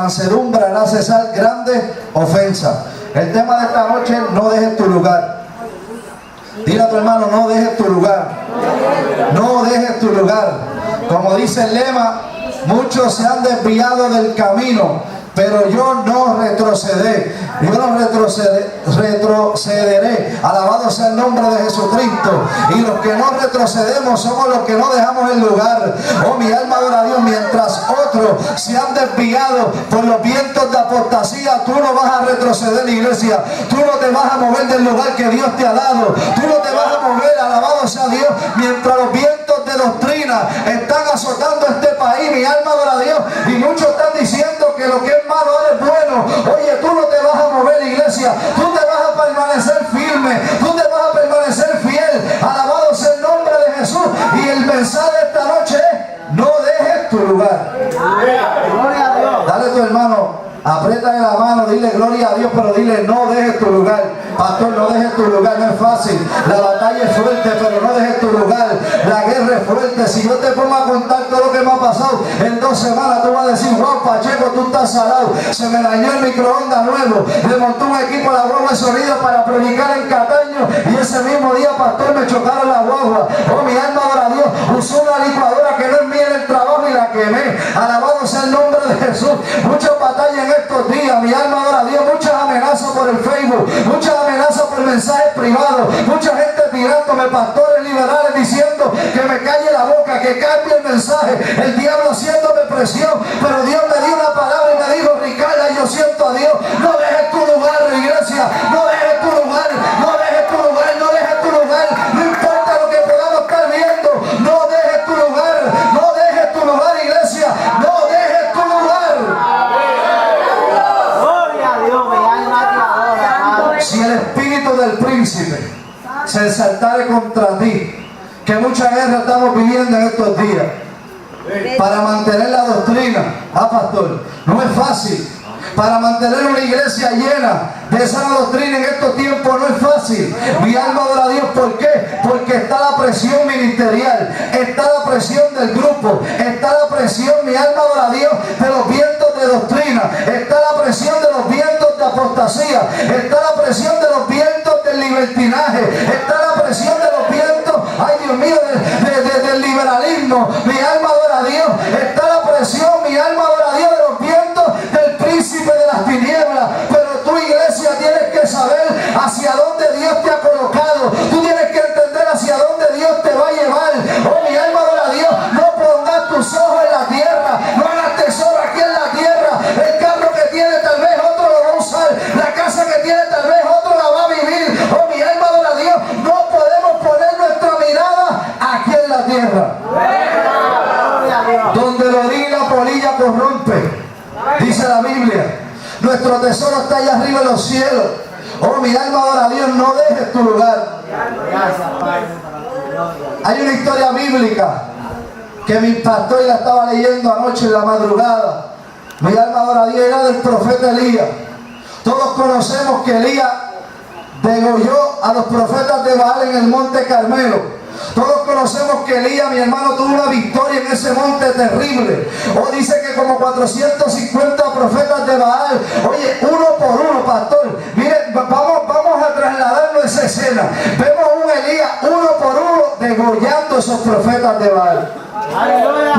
mansedumbre hará cesar grandes ofensas. El tema de esta noche: no dejes tu lugar. Dile a tu hermano: no dejes tu lugar. No dejes tu lugar. Como dice el lema, muchos se han desviado del camino, pero yo no retrocederé. Yo no retrocederé. Alabado sea el nombre de Jesucristo. Y los que no retrocedemos somos los que no dejamos el lugar. Oh, mi alma adora a Dios. Mientras otros se han desviado por los vientos de apostasía, tú no vas a retroceder, iglesia. Tú no te vas a mover del lugar que Dios te ha dado. Tú no te vas a mover, alabado sea Dios, mientras los vientos de doctrina están azotando este país. Mi alma adora a Dios. Y muchos están diciendo que lo que es malo es bueno. Oye, tú no te vas a mover, iglesia. Tú te vas a permanecer firme. Tú te vas a permanecer fiel. Alabado sea el nombre de Jesús. Y el mensaje de esta noche es: no dejes tu lugar. Gloria a Dios. Dale a tu hermano, apriétale la mano, dile gloria a Dios, pero dile: no dejes tu lugar. Pastor, no dejes tu lugar. No es fácil. La batalla es fuerte, pero no dejes tu lugar. La guerra es fuerte. Si yo te pongo a contar todo lo que me ha pasado en 2 semanas, tú vas a decir: wow, Pacheco, tú estás salado. Se me dañó el microondas nuevo. Le montó un equipo a la guagua de sonido para predicar en Cataño, y ese mismo día, pastor, me chocaron la guagua. Oh, mi alma adora a Dios. Usó una licuadora que no es mía en el trabajo y la quemé. Alabado sea el nombre de Jesús. Muchas batallas en estos días. Mi alma adora a Dios. Muchas amenazas por el Facebook. Muchas amenazas por mensajes privados. Mucha gente tirándome, pastores liberales, diciendo que me calle la boca, que cambie el mensaje. El diablo haciéndome presión. Pero Dios me dio una palabra y me dijo: Ricardo, yo siento a Dios. No dejes tu lugar, iglesia. No dejes tu lugar. No dejes tu lugar. No dejes tu lugar. No importa lo que podamos estar viendo. No dejes tu lugar. No dejes tu lugar, iglesia. No dejes tu lugar. Gloria a Dios, mi alma te adora. Si el espíritu del príncipe se exaltare contra ti, que mucha guerra estamos viviendo en estos días para mantener la doctrina, pastor, no es fácil. Para mantener una iglesia llena de esa doctrina en estos tiempos no es fácil. Mi alma adora a Dios. ¿Por qué? Porque está la presión ministerial, está la presión del grupo, está la presión, mi alma adora a Dios, de los vientos de doctrina, está la presión de los vientos de apostasía, está la presión de los vientos del libertinaje, está la presión de los vientos, ay Dios mío, del liberalismo. Mi alma adora a Dios. Está la presión, mi alma adora a Dios, de los vientos del príncipe de las tinieblas. Pero tú, iglesia, tienes que saber hacia dónde Dios te ha colocado. Tú tienes que entender hacia dónde Dios te va a llevar. Oh, mi alma adora a Dios. No pongas tus ojos en la tierra. No hagas tesoro aquí en la tierra. El carro que tiene tal vez otro lo va a usar. La casa que tiene tal vez otro la va a vivir. Oh, mi alma adora a Dios. No podemos poner nuestra mirada aquí en la tierra. Donde lo diga la polilla corrompe. Dice la Biblia: nuestro tesoro está allá arriba en los cielos. Oh, mi alma adora a Dios. No dejes tu lugar. Hay una historia bíblica que mi pastor la estaba leyendo anoche en la madrugada. Mi alma adora a Dios. Era del profeta Elías. Todos conocemos que Elías degolló a los profetas de Baal en el monte Carmelo. Todos conocemos que Elías, mi hermano, tuvo una victoria en ese monte terrible. Dice que como 450 profetas de Baal. Oye, uno por uno, pastor. Miren, vamos a trasladarnos a esa escena. Vemos un Elías, uno por uno, degollando a esos profetas de Baal.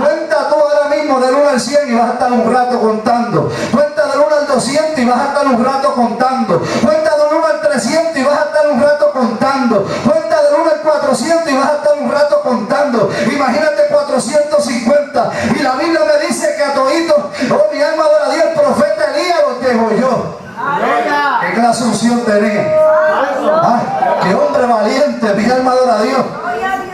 Cuenta tú ahora mismo del 1 al 100 y vas a estar un rato contando. Cuenta del 1 al 200 y vas a estar un rato contando. Cuenta del 1 al 300 y vas a estar un rato contando. Cuenta del 1 al 400 y vas a estar un rato contando. Imagínate 450. Y la Biblia me dice que a toditos, oh, mi alma adora a Dios, el profeta Elías los degolló. ¿Qué clase de unción tenía? ¡Qué hombre valiente! Mi alma adora a Dios.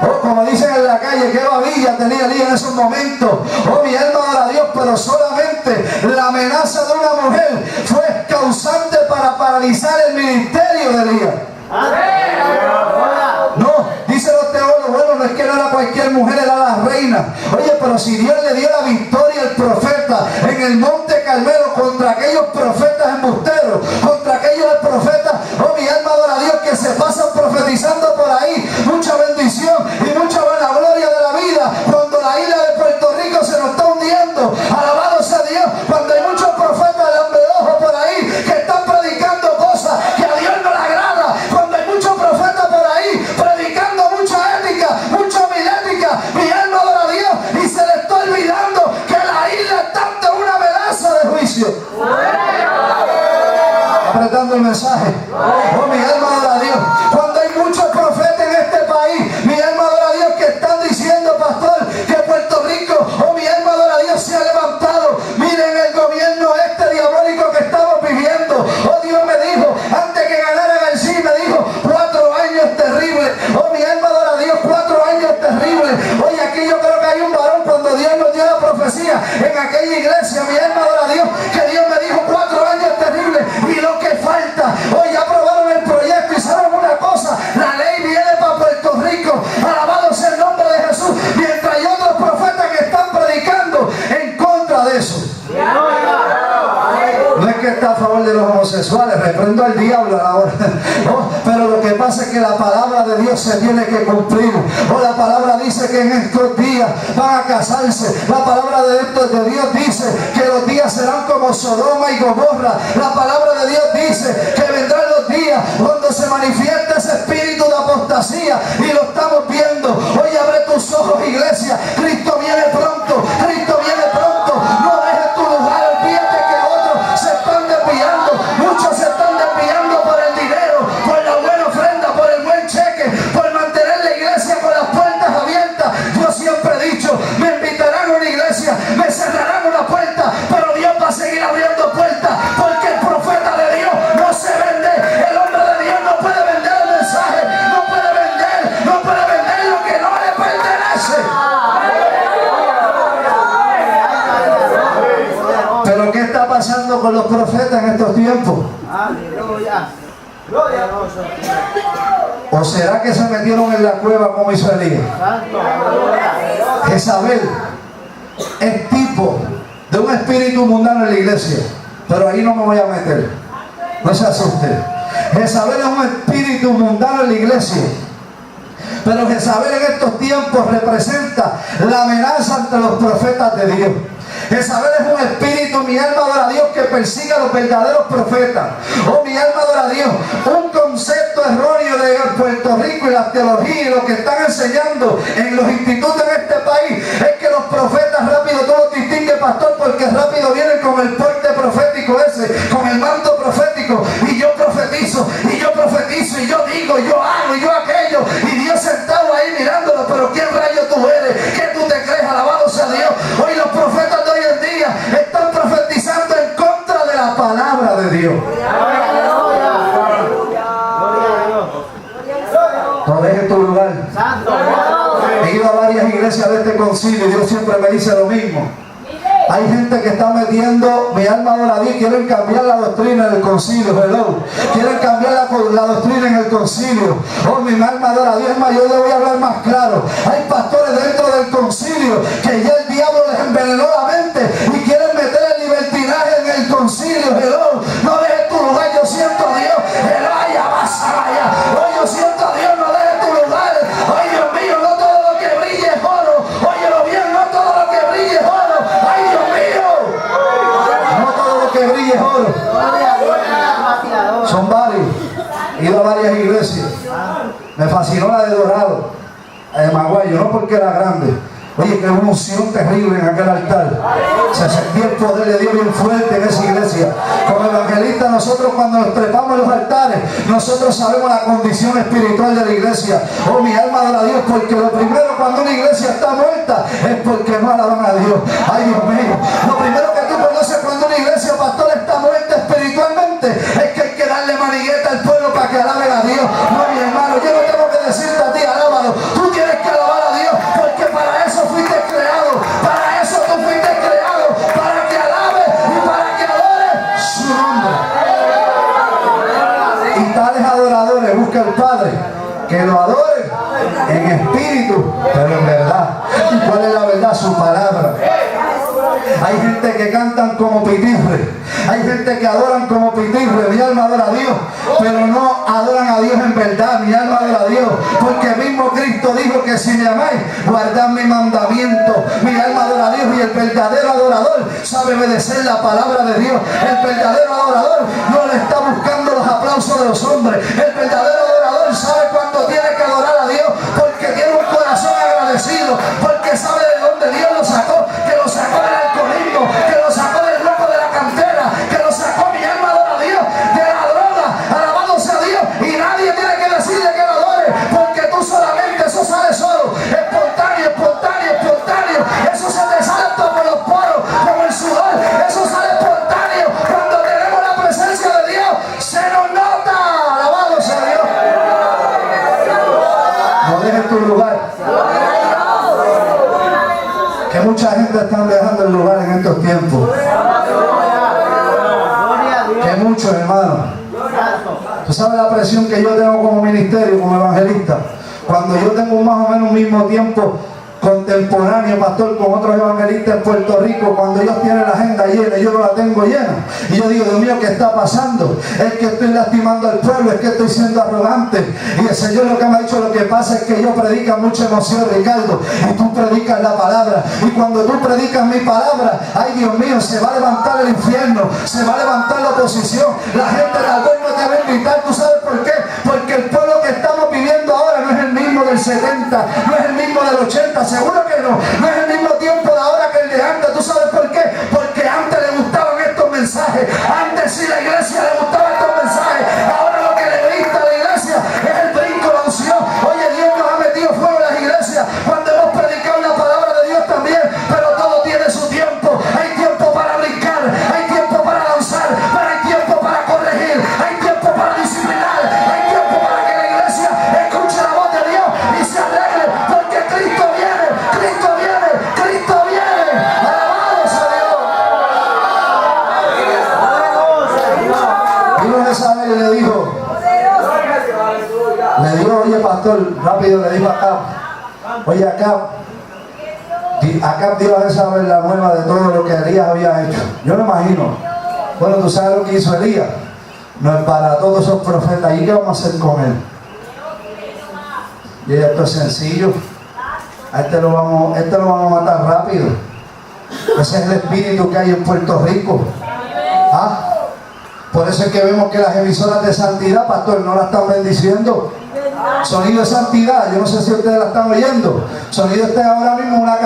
Oh, como dicen en la calle, qué babilla tenía Elías en esos momentos. Oh, mi alma adora a Dios. Pero solamente la amenaza de una mujer fue causante para paralizar el ministerio de Elías. No, dicen los teólogos, bueno, no es que no era cualquier mujer, era la reina. Oye, pero si Dios le dio la victoria al profeta en el monte Carmelo contra aquellos profetas embusteros, contra aquellos profetas, oh, mi alma adora a Dios, que se pasan profetizando por ahí mucha bendición y mucha buena gloria de la vida, cuando la isla de Puerto Rico se nos está hundiendo. Alabado sea Dios, cuando hay muchos profetas el mensaje. Oh, mi alma adora a Dios. Cuando hay muchos profetas en este país, mi alma adora a Dios, que están diciendo, pastor, que Puerto Rico, oh, mi alma adora a Dios, se ha levantado. Miren el gobierno este diabólico que estamos viviendo. Oh, Dios me dijo, antes que ganara García, me dijo, 4 años terribles. Oh, mi alma adora a Dios, 4 años terribles. Oye, aquí yo creo que hay un varón cuando Dios nos dio la profecía en aquella iglesia, mi alma adora a Dios, que Dios me dijo 4 años terribles y lo que falta. Hoy aprobaron el proyecto y saben una cosa, la ley viene para Puerto Rico. Alabado sea el nombre de Jesús, mientras hay otros profetas que están predicando en contra de eso. No es que está a favor de los homosexuales, reprendo al diablo a la hora. Oh, pero lo que pasa es que la palabra de Dios se tiene que cumplir. Oh, la palabra dice que en estos días van a casarse. La palabra de Dios dice que los días serán como Sodoma y Gomorra. La palabra de Dios dice que vendrán los días cuando se manifiesta ese espíritu de apostasía, y lo estamos viendo. Hoy abre tus ojos, iglesia. Cristo viene pronto. Cristo viene pronto. No dejes tu lugar. Olvídate que otros se están desviando. Muchos se están desviando por el dinero, por la buena ofrenda, por el buen cheque, por mantener la iglesia con las puertas abiertas. Yo siempre he dicho, me invitarán a una iglesia, me cerrarán una puerta, pero Dios va a seguir abriendo puertas, porque el profeta de Dios no se vende. El hombre de Dios no puede vender el mensaje, no puede vender lo que no le pertenece. Pero ¿qué está pasando con los profetas en estos tiempos? ¿O será que se metieron en la cueva como hizo Elías? Jezabel es tipo de un espíritu mundano en la iglesia, pero ahí no me voy a meter, no se asuste. Jezabel es un espíritu mundano en la iglesia, pero Jezabel en estos tiempos representa la amenaza ante los profetas de Dios. Jezabel es un espíritu, mi alma adora a Dios, que persigue a los verdaderos profetas. Oh, mi alma adora a Dios. Un concepto erróneo de Puerto Rico y la teología y lo que están enseñando en los institutos en este país es que los profetas rápido, tú los distingues, pastor, porque rápido vienen con el porte profético ese, con el manto profético, y yo profetizo, y yo digo, yo hago, y yo aquello, y Dios sentado ahí mirándolo. Pero ¿quién rayo tú eres? ¿Qué tú te crees? Alabado sea Dios. Hoy los profetas de hoy en día están profetizando en contra de la palabra de Dios. No dejes tu lugar. He ido a varias iglesias de este concilio y Dios siempre me dice lo mismo. Hay gente que está metiendo, mi alma adora a Dios, quieren cambiar la doctrina en el concilio, hello. Quieren cambiar la doctrina en el concilio. Oh, mi alma adora a Dios. Es más, yo le voy a hablar más claro. Hay pastores dentro del concilio que ya el diablo les envenenó la mente y quieren meter el libertinaje en el concilio, hello. No dejes tu lugar, yo siento a Dios. Elaya, vas a vaya. Oh, yo siento a Dios, no dejes tu lugar. Ay, Dios mío, no todo lo que brille es oro. Óyelo bien, no todo lo que brille es oro. Ay, Dios mío, no todo lo que brille es oro. Son varios. He ido a varias iglesias. Me fascinó la de Dorado, la de Maguayo, no porque era grande. Oye, que una unción terrible en aquel altar. Se sentía el poder de Dios bien fuerte en esa iglesia. Como evangelistas, nosotros cuando nos trepamos en los altares, nosotros sabemos la condición espiritual de la iglesia. Oh, mi alma adora a Dios, porque lo primero cuando una iglesia está muerta es porque no alaban a Dios. Ay, Dios mío. Lo primero que tú conoces cuando una iglesia, pastor, está muerta espiritualmente es que hay que darle manigueta al pueblo para que alaben a Dios. No, mi hermano, yo no tengo que decirte a ti, alábalo. Tú tienes que alabar a Dios, porque para eso fuiste creado. Para eso tú fuiste creado, para que alabes y para que adores su nombre. Y tales adoradores busca el Padre que lo adoren en espíritu, pero en verdad. ¿Y cuál es la verdad? Su palabra. Hay gente que cantan como pitifre, hay gente que adoran como pitifre. Mi alma adora a Dios, pero no adoran a Dios en verdad. Mi alma adora a Dios, porque mismo Cristo dijo que si me amáis, guardad mi mandamiento. Mi alma adora a Dios, y el verdadero adorador sabe obedecer la palabra de Dios. El verdadero adorador no le está buscando los aplausos de los hombres. El verdadero adorador sabe cuándo tiene que adorar a Dios, porque tiene un corazón agradecido, porque sabe de dónde Dios lo sacó, que lo sacó del alcoholismo, que lo sacó del loco de la cantera, que lo sacó, mi alma adora a Dios, de la droga, que mucha gente está dejando el lugar en estos tiempos. Que muchos, hermanos. Tú sabes la presión que yo tengo como ministerio, como evangelista. Cuando yo tengo más o menos un mismo tiempo contemporáneo, pastor, con otros evangelistas en Puerto Rico, cuando ellos tienen la agenda llena, yo no la tengo llena. Y yo digo, Dios mío, ¿qué está pasando? Es que estoy lastimando al pueblo, es que estoy siendo arrogante. Y el Señor lo que me ha dicho, lo que pasa es que yo predico mucha emoción, Ricardo, y tú predicas la palabra. Y cuando tú predicas mi palabra, ay Dios mío, se va a levantar el infierno, se va a levantar la oposición. La gente tal vez no te va a invitar. ¿Tú sabes por qué? Porque el pueblo que estamos viviendo ahora no es el mismo del 70, no es el mismo del 80, seguro que no es el mismo tiempo de ahora que el de antes. ¿Tú sabes por qué? Porque antes le gustaban estos mensajes, antes sí la iglesia le gustaban estos mensajes, ahora lo que le grita a la iglesia es el brinco, la unción. Oye, Dios nos ha metido fuego en las iglesias cuando hemos predicado la palabra de Dios también, pero todo tiene su tiempo. Hay tiempo para brincar, hay tiempo para lanzar, pero hay tiempo para corregir, hay tiempo para disciplinar, hay tiempo para que la iglesia escuche la voz de Dios y se arregle, porque Cristo viene, Cristo viene, Cristo viene. Alabados a Dios. Vino Jezabel y le dijo, oye pastor, rápido le dijo a Acab, oye Acab dio a Jezabel la nueva de todo lo que Elías había hecho. Yo me imagino, bueno, tú sabes lo que hizo Elías, no es para todos esos profetas, ¿y qué vamos a hacer con él? Y esto es sencillo, a este lo vamos a matar rápido. Ese es el espíritu que hay en Puerto Rico. ¿Ah? Por eso es que vemos que las emisoras de santidad, pastor, no la están bendiciendo. Sonido de santidad, yo no sé si ustedes la están oyendo. Sonido está ahora mismo una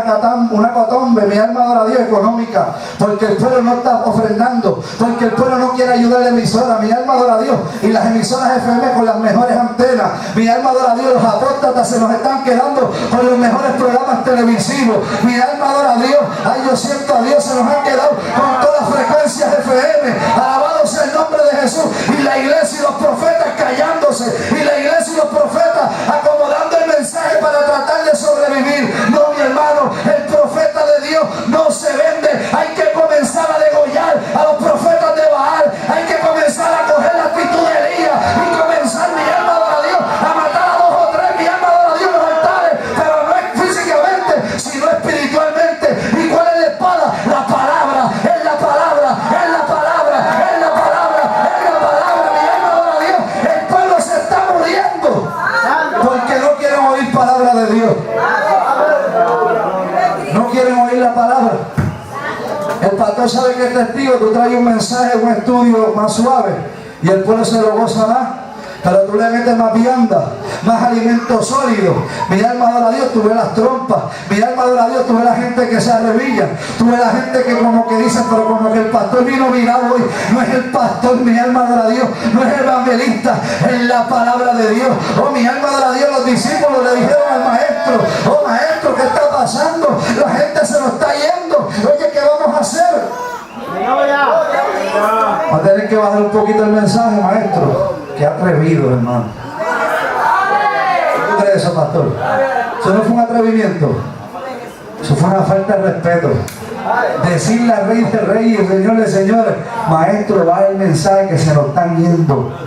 catombe, mi alma adora a Dios, económica, porque el pueblo no está ofrendando, porque el pueblo no quiere ayudar a la emisora. Mi alma adora a Dios, y las emisoras FM con las mejores antenas. Mi alma adora a Dios, los apóstatas se nos están quedando con los mejores programas televisivos. Mi alma adora a Dios, ay, yo siento a Dios, se nos han quedado con todas las frecuencias FM. Alabado sea el nombre de Jesús. Y la iglesia y los profetas callándose, y la iglesia y los profetas acomodando el mensaje para tratar de sobrevivir. No, mi hermano, el profeta de Dios no se vende. Hay que comenzar a degollar a los profetas de Baal. Hay que comenzar a coger la actitud de Elías y comenzar, mi alma adora a Dios, a matar a 2 o 3, mi alma adora a Dios en los altares, pero no es físicamente, sino espiritualmente. ¿Y cuál es la espada? La palabra, es la palabra, es la palabra, es la palabra, es la palabra. Mi alma adora a Dios. El pueblo se está muriendo porque no quieren oír palabra de Dios. No quieren oír la palabra. El pastor sabe que es testigo, tú traes un mensaje, un estudio más suave y el pueblo se lo goza más. Pero tú le metes más vianda, más alimento sólido. Mi alma adora a Dios, tú ves las trompas. Mi alma adora a Dios, tú ves la gente que se arrevilla. Tú ves la gente que como que dice, pero como que el pastor vino virado hoy. No es el pastor, mi alma adora a Dios. No es el evangelista, es la palabra de Dios. Oh, mi alma adora a Dios. Los discípulos le dijeron al maestro, oh maestro, ¿qué está pasando? La gente se nos está yendo. Oye, ¿qué vamos a hacer? Va a tener que bajar un poquito el mensaje, maestro. Qué atrevido, hermano. ¿Qué tú crees eso, pastor? Eso no fue un atrevimiento. Eso fue una falta de respeto. Decirle al rey de reyes, señor de señores, maestro, va el mensaje que se nos están yendo.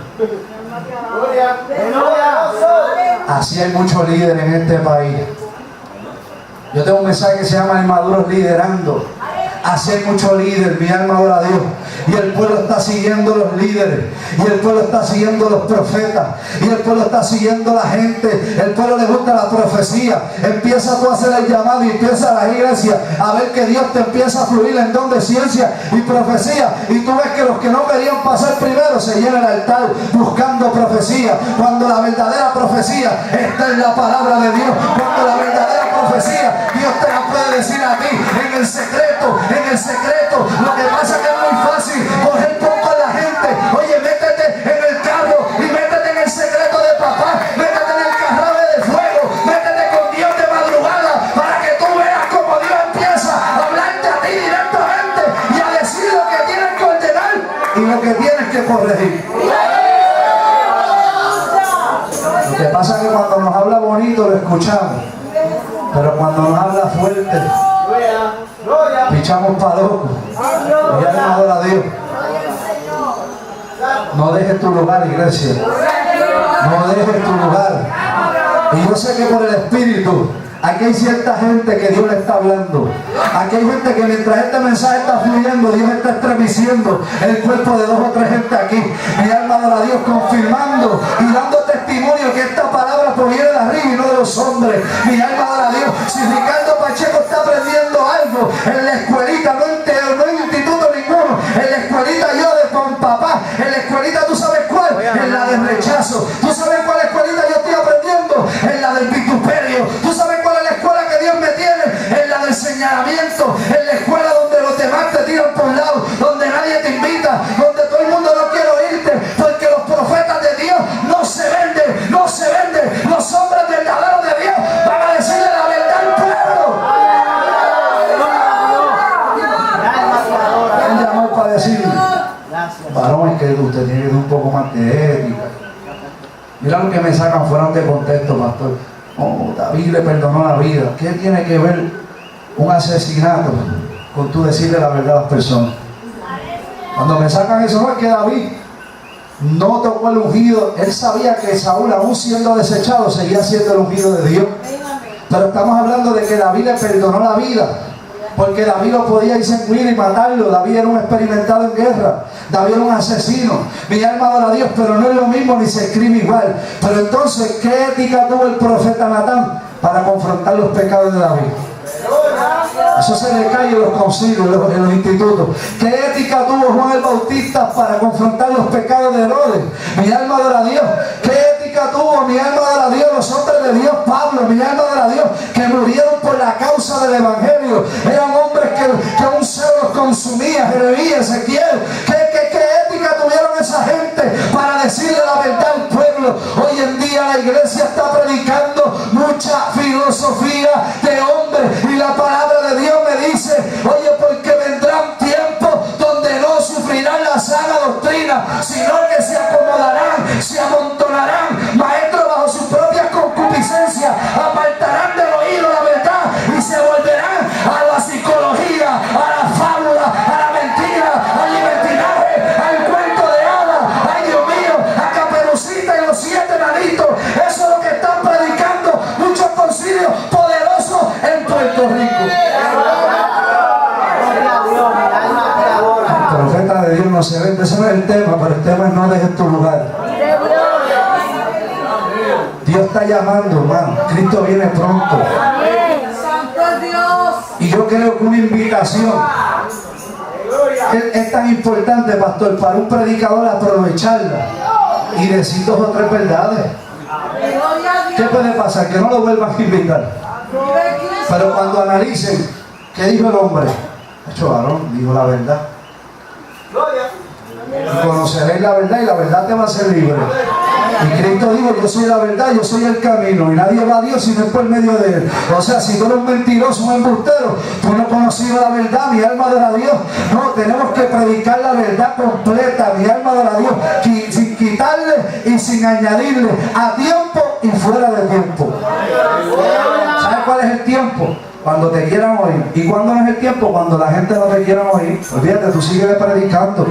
Así hay muchos líderes en este país. Yo tengo un mensaje que se llama Inmaduros Liderando. Así hay muchos líderes, mi alma adora a Dios. Y el pueblo está siguiendo los líderes. Y el pueblo está siguiendo los profetas. Y el pueblo está siguiendo la gente. El pueblo le gusta la profecía. Empieza tú a hacer el llamado y empieza la iglesia a ver que Dios te empieza a fluir en don de ciencia y profecía. Y tú ves que los que no querían pasar primero se llenan el altar buscando profecía. Cuando la verdadera profecía está en la palabra de Dios. Cuando la verdadera profecía Dios te la puede decir a ti en el secreto. En el secreto, lo que pasa es que es muy fácil coger poco a la gente. Oye, métete en el carro y métete en el secreto de papá, métete en el carrabe de fuego, métete con Dios de madrugada para que tú veas cómo Dios empieza a hablarte a ti directamente y a decir lo que tienes que ordenar y lo que tienes que corregir. Lo que pasa es que cuando nos habla bonito lo escuchamos, pero cuando cuando nos habla fuerte, pichamos para loco. Mi alma adora a Dios. No dejes tu lugar, iglesia. No dejes tu lugar. Y yo sé que por el Espíritu, aquí hay cierta gente que Dios le está hablando. Aquí hay gente que mientras este mensaje está fluyendo, Dios está estremeciendo el cuerpo de 2 o 3 gente aquí. Mi alma adora a Dios, confirmando y dando testimonio que esta palabra proviene de arriba y no de los hombres. Mi alma adora a Dios. Si Ricardo Pacheco está aprendiendo algo en la escuelita, no en instituto ninguno, en la escuelita yo de con papá, en la escuelita tú sabes cuál, en la del rechazo. Tú sabes cuál escuelita yo estoy aprendiendo, en la del vituperio. Tú sabes cuál es la escuela que Dios me tiene, en la del señalamiento, en la escuela donde los demás te tiran por un lado, donde nadie te invita, donde todo el mundo no quiere oírte, porque los profetas de Dios no se venden, no se venden. Los hombres verdaderos de Dios van a decirle la verdad al pueblo. Él llamó para decir, varón, es que usted tiene que tener un poco más de ética. Mira lo que me sacan fuera de contexto, pastor. Oh, David le perdonó la vida. ¿Qué tiene que ver un asesinato con tú decirle la verdad a las personas? Cuando me sacan eso, no es que David no tocó el ungido. Él sabía que Saúl, aún siendo desechado, seguía siendo el ungido de Dios. Pero estamos hablando de que David le perdonó la vida, porque David lo podía irse en huir y matarlo. David era un experimentado en guerra. David era un asesino. Mi alma adora a Dios, pero no es lo mismo ni se escribe igual. Pero entonces, ¿qué ética tuvo el profeta Natán para confrontar los pecados de David? Eso se le cae en los concilios, en los institutos. ¿Qué ética tuvo Juan el Bautista para confrontar los pecados de Herodes? Mi alma adora a Dios. ¿Qué ética tuvo, mi alma adora a Dios, los hombres de Dios, Pablo, mi alma adora a Dios, que murieron por la causa del Evangelio? Eran hombres que un celo los consumía. Jeremías, Ezequiel. ¿Qué ética tuvieron esa gente para decirle la verdad al pueblo? Hoy en día la iglesia está predicando mucha filosofía de hombres, y la palabra de Dios me dice, oye, porque vendrán tiempos donde no sufrirán la sana doctrina, sino que se acomodarán, se amontonarán, maestros bajo sus propias concupiscencias, apartarán del oído la verdad y se volverán a la psicología, a la fábula, a la mentira, al libertinaje, al cuento de hadas. Ay, Dios mío, a Caperucita y los 7 enanitos. Eso es lo que están predicando muchos concilios poderosos en Puerto Rico. El profeta de Dios no se vende. Ese no es el tema, pero el tema es no dejes tu lugar. Dios está llamando, hermano. Cristo viene pronto. Y yo creo que una invitación es tan importante, pastor, para un predicador aprovecharla y decir 2 o 3 verdades. ¿Qué puede pasar? Que no lo vuelvan a invitar. Pero cuando analicen, ¿qué dijo el hombre? Hecho varón, dijo la verdad. Y conoceréis la verdad y la verdad te va a hacer libre. Y Cristo dijo, yo soy la verdad, yo soy el camino, y nadie va a Dios si no es por medio de Él. O sea, si tú eres un mentiroso, un embustero, tú no conocías la verdad. Mi alma adora a Dios. No, tenemos que predicar la verdad completa. Mi alma adora a Dios, sin quitarle y sin añadirle, a tiempo y fuera de tiempo. ¿Sabes cuál es el tiempo? Cuando te quieran oír. ¿Y cuándo no es el tiempo? Cuando la gente no te quiera oír. Olvídate, tú sigues predicando.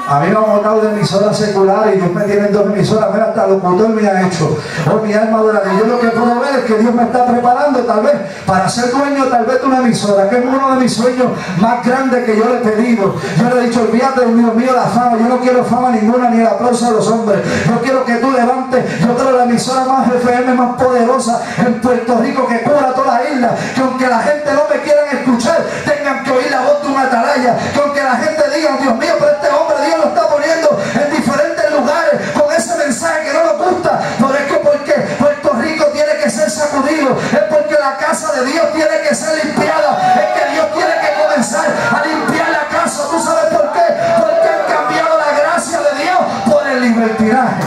A mí me han montado de emisoras seculares y Dios me tiene en 2 emisoras. Mira, hasta locutor me ha hecho. Oh, mi alma adora. Y yo lo que puedo ver es que Dios me está preparando tal vez para ser dueño tal vez de una emisora, que es uno de mis sueños más grandes que yo le he pedido. Yo le he dicho, olvídate, Dios mío, la fama. Yo no quiero fama ninguna ni el aplauso de los hombres. Yo quiero que tú levantes, yo quiero la emisora más FM, más poderosa en Puerto Rico, que cubra toda la isla. Que aunque la gente no me quieran escuchar, tengan que oír la voz de una atalaya. Que aunque la gente diga, Dios mío, pero este hombre, Dios lo está poniendo en diferentes lugares con ese mensaje que no nos gusta. Pero es que porque Puerto Rico tiene que ser sacudido, es porque la casa de Dios tiene que ser limpiada, es que Dios tiene que comenzar a limpiar la casa. ¿Tú sabes por qué? Porque han cambiado la gracia de Dios por el libertinaje.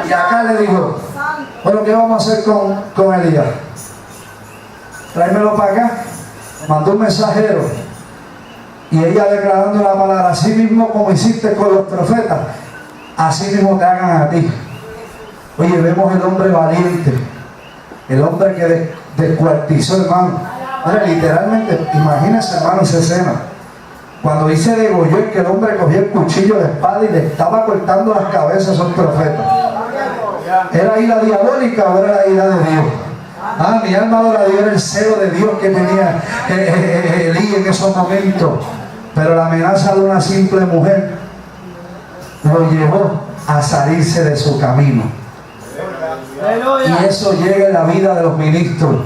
Y acá le digo, bueno, ¿qué vamos a hacer con Elías? Tráemelo para acá. Mandó un mensajero. Y ella declarando la palabra, así mismo como hiciste con los profetas, así mismo te hagan a ti. Oye, vemos el hombre valiente, El hombre que descuartizó, hermano. Mira, literalmente, imagínense, hermano, esa escena. Cuando dice degolló, es que el hombre cogió el cuchillo de espada y le estaba cortando las cabezas a esos profetas. ¿Era ira diabólica o era la ira de Dios? Ah, mi alma adora a Dios, era el celo de Dios que tenía Elí en esos momentos. Pero la amenaza de una simple mujer lo llevó a salirse de su camino. Y eso llega en la vida de los ministros.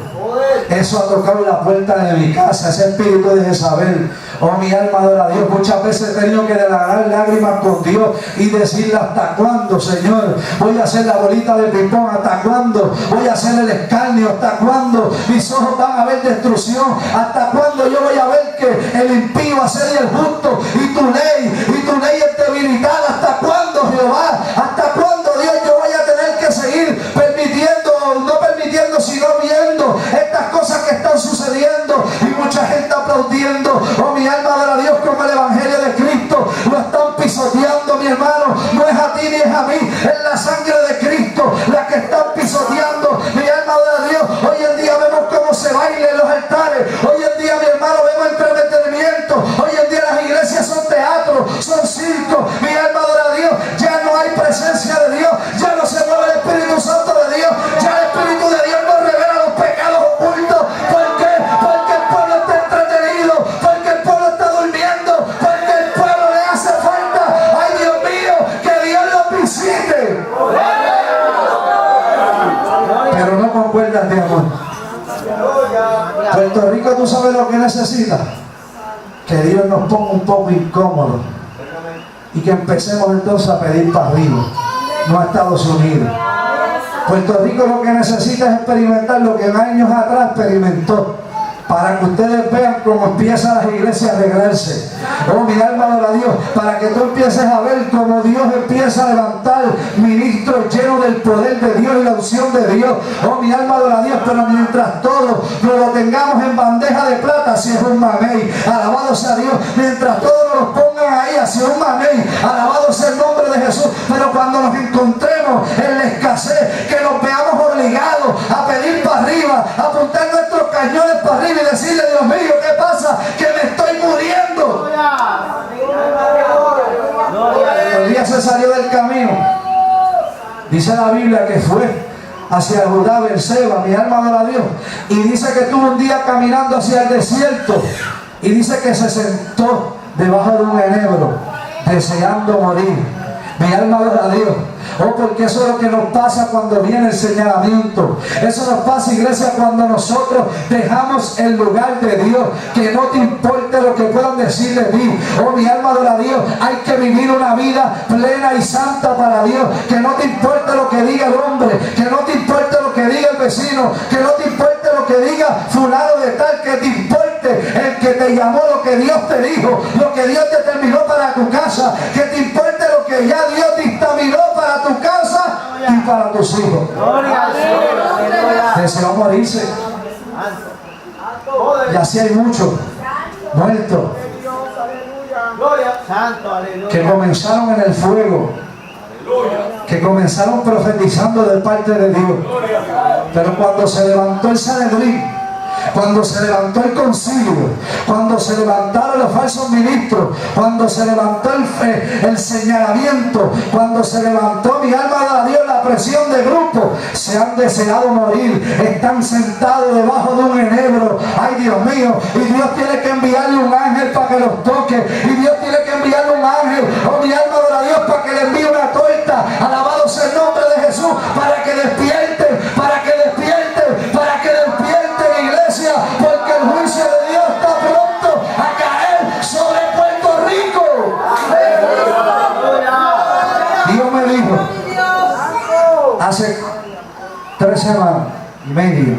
Eso ha tocado la puerta de mi casa, ese espíritu de Jezabel. Oh, mi alma adora a Dios. Muchas veces he tenido que derramar lágrimas con Dios y decirle: ¿hasta cuándo, Señor? Voy a hacer la bolita de ping-pong. ¿Hasta cuándo? Voy a hacer el escarnio. ¿Hasta cuándo? Mis ojos van a ver destrucción. ¿Hasta cuándo yo voy a ver que el impío asedia el justo y tu ley es debilitada? ¿Hasta cuándo, Jehová? ¿Hasta cuándo, Dios, yo voy a tener que seguir permitiendo, no permitiendo, sino viendo estas cosas que están sucediendo y mucha gente aplaudiendo? Oh, mi alma adora a Dios, como el evangelio de Cristo lo están pisoteando, mi hermano. No es a ti ni es a mí, es la sangre de Cristo la que están pisoteando. Mi alma adora a Dios. Hoy en día vemos cómo se baila en los altares. Hoy en día, mi hermano, vemos entretenimiento. Hoy en día las iglesias son teatros, son circos. Mi alma adora a Dios. Ya no hay presencia de Dios, ya no se mueve el Espíritu Santo de Dios, ya el Espíritu de Dios no revela los pecados ocultos. ¿Por qué? Porque el pueblo está entretenido, porque el pueblo está durmiendo, porque el pueblo le hace falta, ay Dios mío, que Dios lo visite. Pero no con cuerdas de amor. Puerto Rico, ¿tú sabes lo que necesita? Que Dios nos ponga un poco incómodos y que empecemos entonces a pedir para arriba, no a Estados Unidos. Puerto Rico lo que necesita es experimentar lo que en años atrás experimentó, para que ustedes vean cómo empiezan las iglesias a arreglarse. Oh, mi alma adora a Dios, para que tú empieces a ver cómo Dios empieza a levantar ministros llenos del poder de Dios y la unción de Dios. Oh, mi alma adora a Dios, pero mientras todos lo tengamos en bandeja de plata, si es un mamey, alabado sea Dios. Mientras todos nos pongan ahí, así es un mamey, alabado sea el nombre de Jesús. Pero cuando nos encontremos en la escasez, que nos veamos obligados a pedir para arriba, a apuntar nuestros cañones para arriba y decirle: Dios mío, ¿qué pasa? Que me estoy muriendo. Elías se salió del camino. Dice la Biblia que fue hacia Judá, Berseba, mi alma adora a Dios. Y dice que estuvo un día caminando hacia el desierto. Y dice que se sentó debajo de un enebro, deseando morir. Mi alma adora a Dios. Oh, porque eso es lo que nos pasa cuando viene el señalamiento. Eso nos pasa, iglesia, cuando nosotros dejamos el lugar de Dios. Que no te importe lo que puedan decir de ti. Oh, mi alma adora a Dios. Hay que vivir una vida plena y santa para Dios. Que no te importe lo que diga el hombre, que no te importe lo que diga el vecino, que no te importe lo que diga fulano de tal. Que te importe el que te llamó, lo que Dios te dijo, lo que Dios determinó para tu casa. Que te importe lo que ya Dios dictaminó para tu casa y para tus hijos. Deseó morirse. Y así hay muchos muertos que comenzaron en el fuego, que comenzaron profetizando de parte de Dios, pero cuando se levantó el Sanedrín, cuando se levantó el concilio, cuando se levantaron los falsos ministros, cuando se levantó el señalamiento, cuando se levantó, mi alma adora a Dios, la presión de grupo, se han deseado morir, están sentados debajo de un enebro, ay Dios mío, y Dios tiene que enviarle un ángel para que los toque, y Dios tiene que enviarle un ángel, oh mi alma adora a Dios, para que le envíe una torta, alabado sea el nombre de Jesús, para que despierten, para que despierten, para que despierten, iglesia, porque el juicio de Dios está pronto a caer sobre Puerto Rico. Dios me dijo hace 3 semanas y media,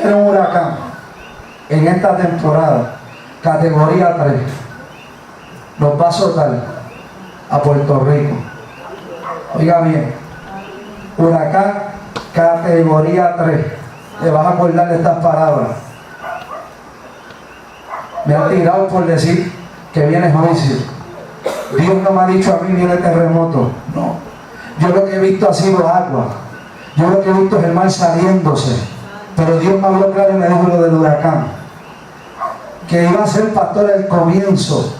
era un huracán en esta temporada, categoría 3, nos va a azotar a Puerto Rico. Oiga bien, huracán categoría 3. Te vas a acordar de estas palabras. Me han tirado por decir que viene juicio. Dios no me ha dicho a mí viene terremoto. No. Yo lo que he visto ha sido agua. Yo lo que he visto es el mar saliéndose, pero Dios me habló claro y me dijo lo del huracán, que iba a ser, pastor, el comienzo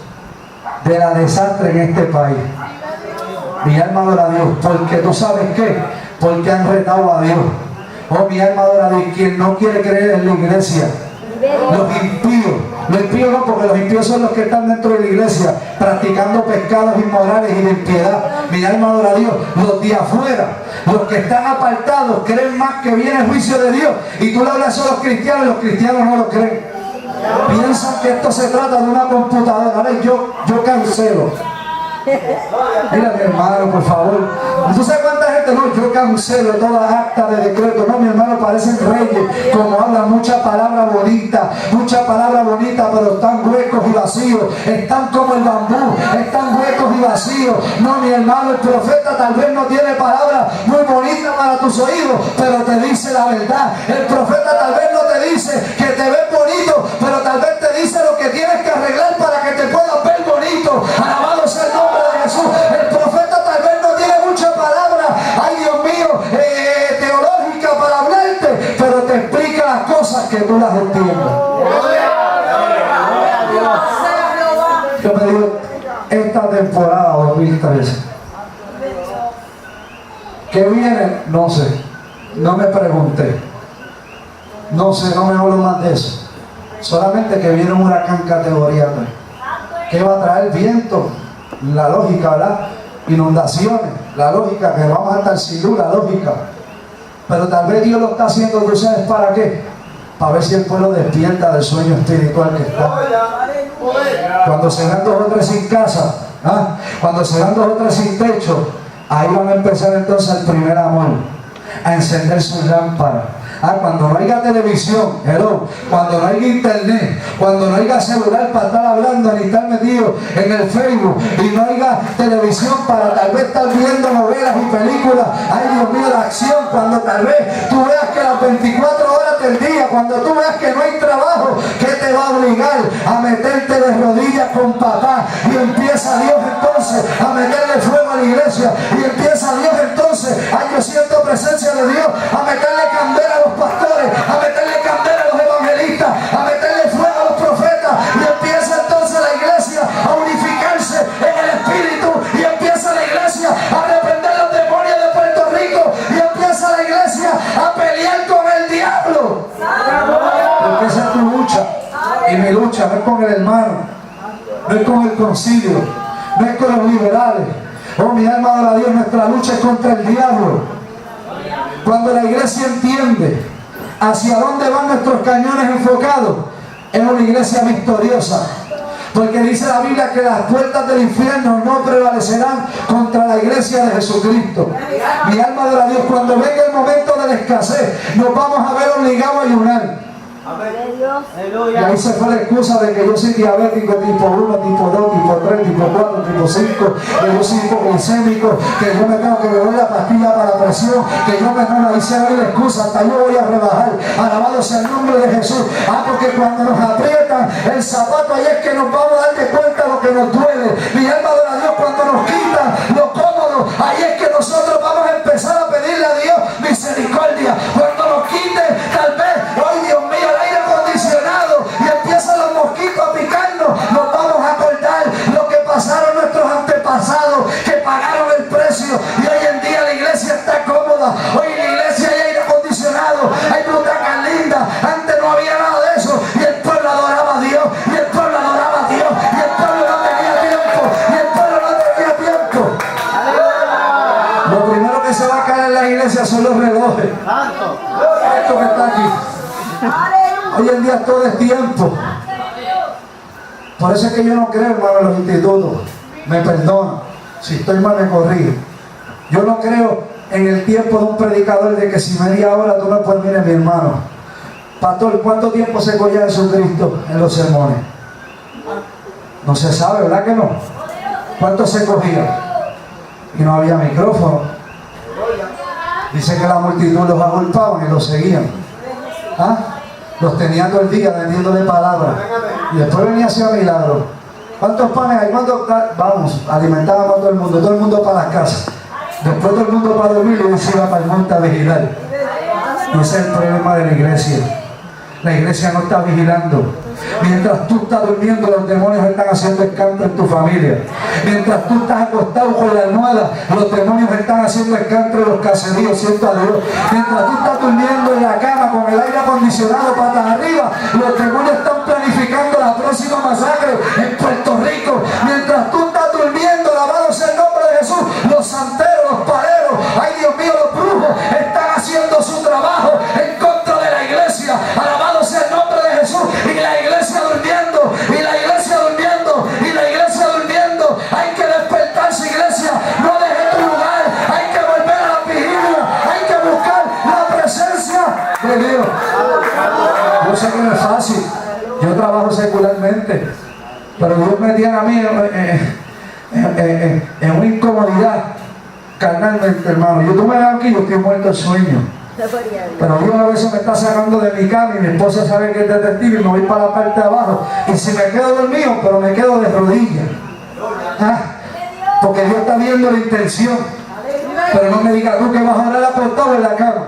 de la desastre en este país. Mi alma adora a Dios, porque tú sabes qué, porque han retado a Dios. Oh, mi alma adora a Dios. Quien no quiere creer en la iglesia, los impíos no, porque los impíos son los que están dentro de la iglesia practicando pecados inmorales y de impiedad. Mi alma adora a Dios. Los de afuera, los que están apartados, creen más que viene el juicio de Dios, y tú le hablas a los cristianos y los cristianos no lo creen. Piensan que esto se trata de una computadora. Ahora yo cancelo. Mira, mi hermano, por favor. ¿Tú sabes cuánta gente? No, yo cancelo toda acta de decreto. No, mi hermano, parecen reyes, como hablan mucha palabra bonita, pero están huecos y vacíos. Están como el bambú, están huecos y vacíos. No, mi hermano, el profeta tal vez no tiene palabras muy bonitas para tus oídos, pero te dice la verdad. El profeta tal vez no te dice que te ves bonito, pero tal vez te dice lo que tienes que arreglar para que te puedas ver bonito. Alabado sea el nombre de Jesús. El profeta tal vez no tiene mucha palabra, ay Dios mío, teológica para hablarte, pero te explica las cosas que tú las entiendes. Yo me digo, esta temporada 2013, ¿qué viene? No sé, no me pregunté, no sé, no me hablo más de eso. Solamente que viene un huracán categoría 3. ¿Qué va a traer? Viento, la lógica, ¿verdad? Inundaciones, la lógica, que vamos a estar sin luz, la lógica. Pero tal vez Dios lo está haciendo, ¿tú sabes para qué? Para ver si el pueblo despierta del sueño espiritual que está. Cuando se dan 2 o 3 sin casa, cuando se dan 2 o 3 sin techo, ahí van a empezar entonces el primer amor, a encender sus lámparas. Cuando no haya televisión, cuando no haya internet, cuando no haya celular para estar hablando ni estar metido en el Facebook, y no haya televisión para tal vez estar viendo novelas y películas, ay Dios mío, la acción, cuando tal vez tú veas que las 24 horas del día, cuando tú veas que no hay trabajo, ¿qué te va a obligar a meterte de rodillas con papá? Y empieza Dios entonces a meterle fuego a la iglesia, y empieza Dios entonces, ay, yo siento presencia de Dios, a meterle candela a los pastores, a meterle candela a los evangelistas, a meterle fuego a los profetas, y empieza entonces la iglesia a unificarse en el espíritu, y empieza la iglesia a reprender los demonios de Puerto Rico, y empieza la iglesia a pelear con el diablo. Porque esa es tu lucha, y mi lucha no es con el hermano, no es con el concilio, no es con los liberales. Oh, mi alma adora a Dios, nuestra lucha es contra el diablo. Cuando la iglesia entiende hacia dónde van nuestros cañones enfocados, es una iglesia victoriosa. Porque dice la Biblia que las puertas del infierno no prevalecerán contra la iglesia de Jesucristo. Mi alma adora a Dios. Cuando venga el momento de la escasez, nos vamos a ver obligados a ayunar. Y ahí se fue la excusa de que yo soy diabético tipo 1, tipo 2, tipo 3, tipo 4, tipo 5, que yo soy hipoglicémico, que yo me tengo que beber la pastilla para la presión, que yo me no, ahí se ve la excusa, hasta yo voy a rebajar. Alabado sea el nombre de Jesús. Porque cuando nos aprietan el zapato, ahí es que nos vamos a dar de cuenta lo que nos duele. Mi alma adora a Dios. Cuando nos quitan lo cómodo, ahí es que nosotros vamos a empezar a pedirle a Dios misericordia. Cuando nos quiten, tal vez, ay Dios mío, el aire acondicionado, y empiezan los mosquitos a picarnos, nos vamos a acordar lo que pasaron nuestros antepasados, que pagaron el precio, y hoy en día la iglesia está cómoda. Hoy en la iglesia hay aire acondicionado, hay butacas lindas. Antes no había nada de eso, y el pueblo adoraba a Dios, y el pueblo adoraba a Dios, y el pueblo no tenía tiempo, y el pueblo no tenía tiempo. Lo primero que se va a caer en la iglesia son los relojes. Esto que está aquí. Hoy en día todo es tiempo. Por eso es que yo no creo, hermano, en los institutos. Me perdona. Si estoy mal, me corrijo. Yo no creo en el tiempo de un predicador de que si media hora tú no puedes, mire mi hermano. Pastor, ¿cuánto tiempo se cogía Jesucristo en los sermones? No se sabe, ¿verdad que no? ¿Cuánto se cogía? Y no había micrófono. Dice que la multitud los agolpaban y los seguían. Los tenían todo el día vendiéndole palabras. Y después venía hacia milagro. ¿Cuántos panes hay? ¿Cuántos? Vamos, alimentábamos a todo el mundo para las casas. Después todo el mundo va a dormir y se va para el monte a vigilar. Y ese es el problema de la iglesia. La iglesia no está vigilando. Mientras tú estás durmiendo, los demonios están haciendo escándalo en tu familia. Mientras tú estás acostado con la almohada, los demonios están haciendo escándalo en los caseríos, siento a Dios. Mientras tú estás durmiendo en la cama con el aire acondicionado patas arriba, los demonios están planificando la próxima masacre en Puerto Rico. Mientras tú estás durmiendo, alabado sea el nombre de Jesús, los santeros, los pareros, ay Dios mío, los brujos están haciendo su trabajo en contra de la iglesia. Alabado sea el nombre de Jesús. Y la iglesia durmiendo, y la iglesia durmiendo, y la iglesia durmiendo. Hay que despertarse, iglesia. No dejes tu lugar. Hay que volver a la vigilia. Hay que buscar la presencia de Dios. Yo sé que no es fácil. Yo trabajo secularmente, pero Dios me tiene a mí en una incomodidad carnalmente, hermano. Yo tú me ves aquí, yo estoy muerto de sueño. Pero Dios a veces me está sacando de mi cama y mi esposa sabe que es detective y me voy para la parte de abajo. Y si me quedo dormido, pero me quedo de rodillas. ¿Ah? Porque Dios está viendo la intención. Pero no me digas tú que vas a orar acostado en la cama.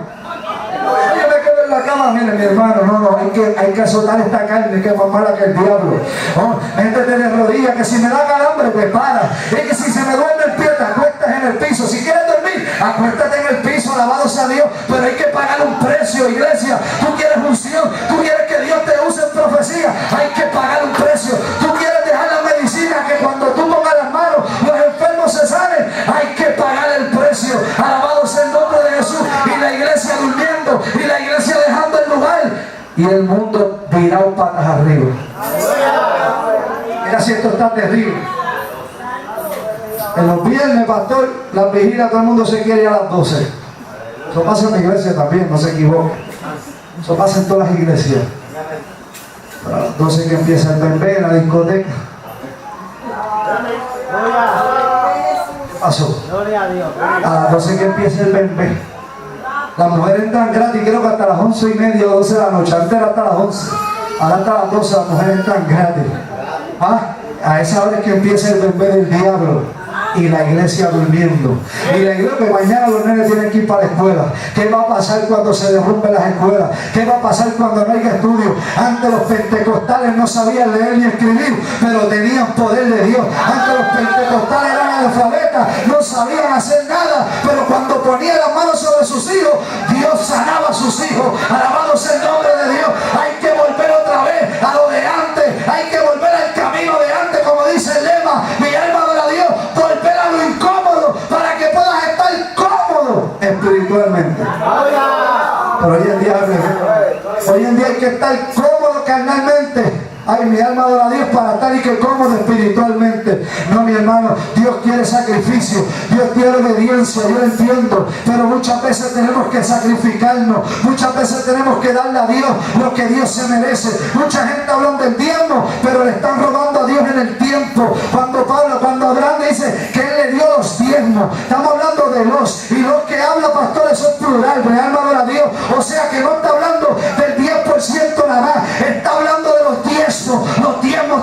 Yo me quedo en la cama, mire mi hermano, no, hay que azotar esta carne que es más mala que el diablo. Oh, métete de rodillas, que si me da calambre, te para. Es que si se me duerme el pie, te acuestas en el piso. Si quieres dormir, acuéstate en el piso, alabado sea Dios. Pero hay que pagar un precio, iglesia. Tú quieres unción, tú quieres que Dios te use en profecía, hay que pagar un precio. Tú quieres dejar la medicina, que cuando tú pongas las manos, los enfermos se sanen, hay que pagar el precio. Alabado sea el nombre de Jesús. Y la iglesia durmiendo, y la iglesia dejando el lugar, y el mundo virado patas arriba. Mira si esto está terrible. En los viernes, pastor, las vigilias, todo el mundo se quiere ir a las 12. Eso pasa en la iglesia también, no se equivoque. Eso pasa en todas las iglesias. Pero a las 12 que empieza el bebé en la discoteca. ¿Qué pasó? A las 12 que empieza el bebé. Las mujeres entran gratis, creo que hasta las 11:30 o 12 de la noche. Antes era hasta las 11. Ahora hasta las 12 las mujeres entran gratis. ¿Ah? A esa hora es que empieza el bebé del diablo. Y la iglesia durmiendo. Y la iglesia, que mañana los nenes tienen que ir para la escuela. ¿Qué va a pasar cuando se derrumben las escuelas? ¿Qué va a pasar cuando no haya estudio? Antes los pentecostales no sabían leer ni escribir, pero tenían poder de Dios. Antes los pentecostales eran analfabetas, no sabían hacer nada, pero cuando ponían las manos sobre sus hijos, Dios sanaba a sus hijos. Alabado sea el nombre de Dios. Hay que volver otra vez a lo de antes. Hay que volver al camino de antes, como dice el lema. Mi alma adora a Dios. Volver a lo incómodo para que puedas estar cómodo espiritualmente. Pero hoy en día hay que estar cómodo carnalmente. Ay, mi alma adora a Dios para estar y que cómodo espiritualmente. No, mi hermano, Dios quiere sacrificio, Dios quiere obediencia, yo lo entiendo, pero muchas veces tenemos que sacrificarnos, muchas veces tenemos que darle a Dios lo que Dios se merece. Mucha gente habla del diezmo, pero le están robando a Dios en el tiempo. Cuando Abraham dice que él le dio los diezmos, estamos hablando de los, y los que habla, pastor, eso es plural, mi alma adora a Dios. O sea que no está hablando del 10% nada más, está hablando de los diezmos,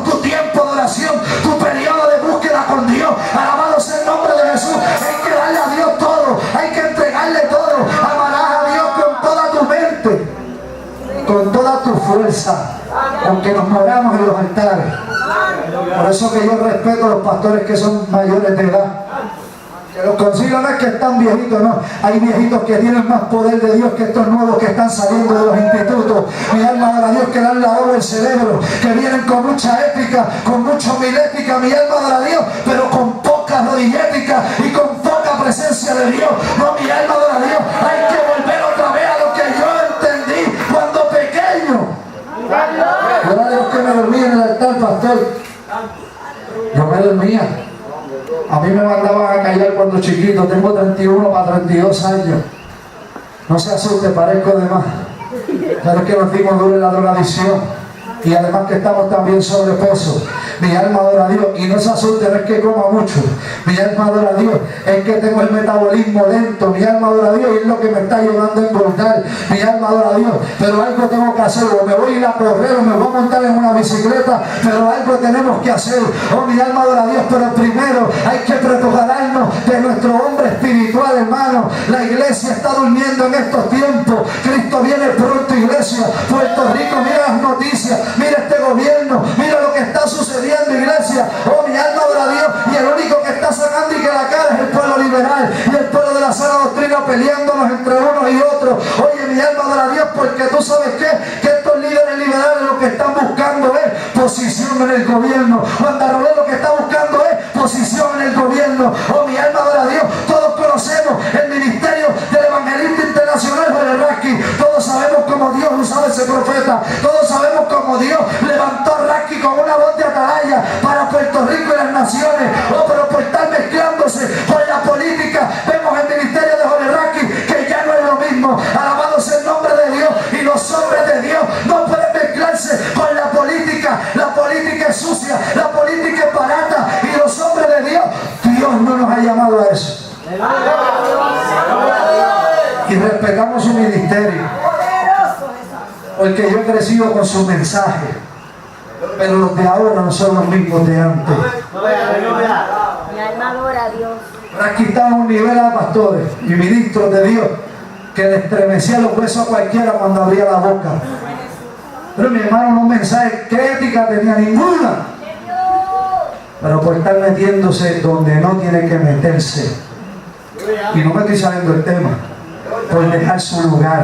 tu tiempo de oración, tu periodo de búsqueda con Dios. Alabado sea el nombre de Jesús. Hay que darle a Dios todo, hay que entregarle todo. Amarás a Dios con toda tu mente, con toda tu fuerza, aunque nos moramos en los altares. Por eso que yo respeto a los pastores que son mayores de edad. Que los consigo no es que están viejitos, no. Hay viejitos que tienen más poder de Dios que estos nuevos que están saliendo de los institutos. Mi alma adora a Dios, que dan la obra del cerebro, que vienen con mucha ética, con mucha homilética. Mi alma adora a Dios, pero con poca rodillética y con poca presencia de Dios. No, mi alma adora a Dios. Hay que volver otra vez a lo que yo entendí cuando pequeño. Era de los que me dormía en el altar, pastor. Yo me dormía. A mí me mandaban a callar cuando chiquito. Tengo 31 para 32 años. No se asuste, parezco de más. Pero es que nos dimos duro en la drogadicción. Y además que estamos también sobrepeso. Mi alma adora a Dios. Y no se asuste, no es que coma mucho. Mi alma adora a Dios. Es que tengo el metabolismo lento. Mi alma adora a Dios y es lo que me está llevando a engordar. Mi alma adora a Dios. Pero algo tengo que hacer. O me voy a ir a correr o me voy a montar en una bicicleta. Pero algo tenemos que hacer. Oh, mi alma adora a Dios. Pero primero hay que prepararnos de nuestro hombre espiritual, hermano. La iglesia está durmiendo en estos tiempos. Cristo viene pronto, iglesia. Puerto Rico, mira las noticias. Mira este gobierno. Mira lo que está sucediendo, iglesia. Oh, mi alma adora a Dios. Y el único que está sacando y que la cara es el pueblo liberal y el pueblo de la sana doctrina, peleándonos entre unos y otros. Oye, mi alma adora a Dios, porque tú sabes que estos líderes liberales lo que están buscando es posición en el gobierno. Juan Darolé lo que está buscando es posición en el gobierno. Oh, mi alma adora a Dios. Todos conocemos el ministerio del evangelista internacional Jorge Rasky. Todos sabemos cómo Dios usaba ese profeta. Todos sabemos cómo Dios levantó a Rasky con una voz de atalaya para Puerto Rico y las naciones. Oh, pero por estar mezclándose con la política, vemos el ministerio de Jorge Rasky que ya no es lo mismo. Alabado sea el nombre de Dios. Y los hombres de Dios no pueden mezclarse con la política. La política es sucia, la política es barata. Y los hombres de Dios, Dios no nos ha llamado a eso. Y respetamos su ministerio, porque yo he crecido con su mensaje, pero los de ahora no son los mismos de antes. Mi alma adora a Dios. Aquí está un nivel a pastores y ministros de Dios que le estremecía los huesos a cualquiera cuando abría la boca. Pero mi hermano, un mensaje, ¿qué ética tenía? Ninguna. Pero por estar metiéndose donde no tiene que meterse. Y no me estoy saliendo del tema. Por dejar su lugar.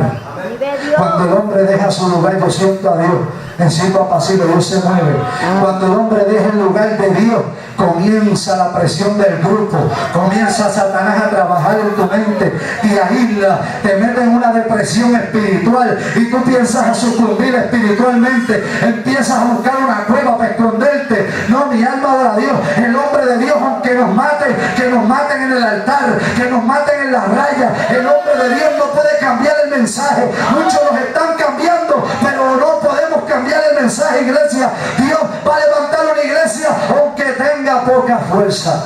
Cuando el hombre deja su lugar, yo siento a Dios. En cierto apacible, Dios se mueve. Cuando el hombre deja el lugar de Dios, comienza la presión del grupo. Comienza Satanás a trabajar en tu mente. Te aísla, te mete en una depresión espiritual. Y tú piensas a sucumbir espiritualmente. Empiezas a buscar una cueva para esconderte. No, mi alma adora a Dios. El hombre de Dios, aunque nos maten, que nos maten en el altar, que nos maten en las rayas. El hombre de Dios no puede cambiar el mensaje. Muchos los están cambiando, pero no podemos cambiar el mensaje, iglesia. Dios va a levantar una iglesia aunque tenga poca fuerza.